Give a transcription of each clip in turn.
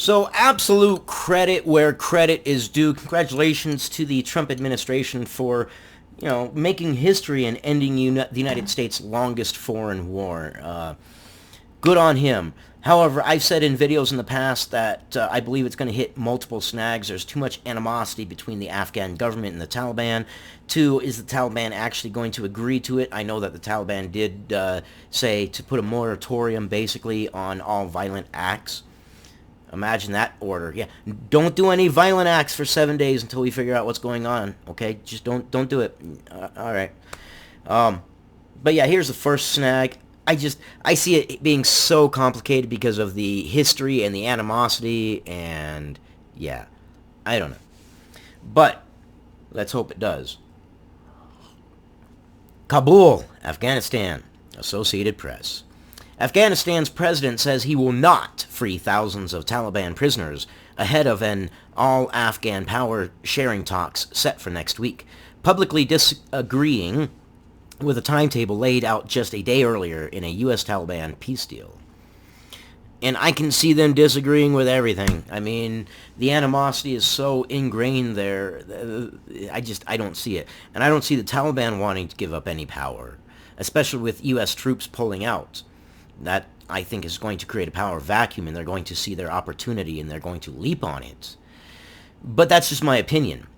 So absolute credit where credit is due. Congratulations to the Trump administration for, making history and ending the United States' longest foreign war. Good on him. However, I've said in videos in the past that I believe it's going to hit multiple snags. There's too much animosity between the Afghan government and the Taliban. Two, is the Taliban actually going to agree to it? I know that the Taliban did say to put a moratorium basically on all violent acts. Imagine that order. Yeah, don't do any violent acts for 7 days until we figure out what's going on. Okay, just don't do it. All right. But yeah, here's the first snag. I see it being so complicated because of the history and the animosity, and yeah, I don't know. But let's hope it does. Kabul, Afghanistan. Associated Press. Afghanistan's president says he will not free thousands of Taliban prisoners ahead of an all-Afghan power-sharing talks set for next week, publicly disagreeing with a timetable laid out just a day earlier in a U.S. Taliban peace deal. And I can see them disagreeing with everything. I mean, the animosity is so ingrained there. I don't see it. And I don't see the Taliban wanting to give up any power, especially with U.S. troops pulling out. That, I think, is going to create a power vacuum, and they're going to see their opportunity, and they're going to leap on it. But that's just my opinion.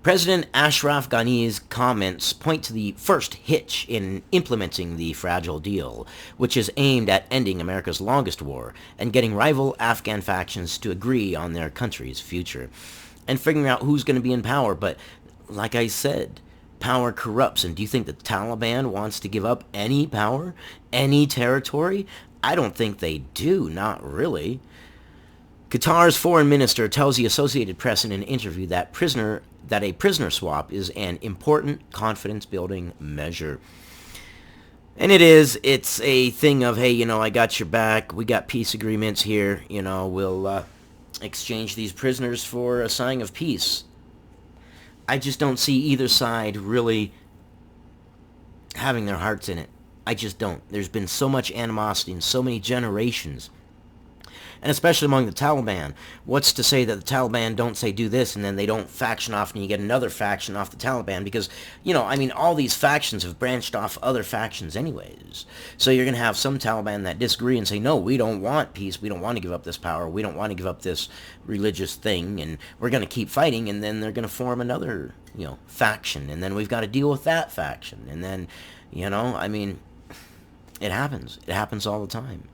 President Ashraf Ghani's comments point to the first hitch in implementing the fragile deal, which is aimed at ending America's longest war and getting rival Afghan factions to agree on their country's future and figuring out who's going to be in power. But like I said, power corrupts. And do you think the Taliban wants to give up any power, any territory? I don't think they do, not really. Qatar's foreign minister tells the Associated Press in an interview that a prisoner swap is an important confidence-building measure. And it is. It's a thing of, hey, I got your back. We got peace agreements here. We'll exchange these prisoners for a sign of peace. I just don't see either side really having their hearts in it. I just don't. There's been so much animosity in so many generations. And especially among the Taliban. What's to say that the Taliban don't say do this and then they don't faction off and you get another faction off the Taliban? Because, all these factions have branched off other factions anyways. So you're going to have some Taliban that disagree and say, no, we don't want peace. We don't want to give up this power. We don't want to give up this religious thing. And we're going to keep fighting. And then they're going to form another, faction. And then we've got to deal with that faction. And then, it happens. It happens all the time.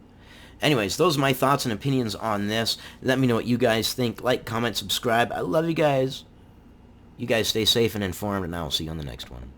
Anyways, those are my thoughts and opinions on this. Let me know what you guys think. Like, comment, subscribe. I love you guys. You guys stay safe and informed, and I will see you on the next one.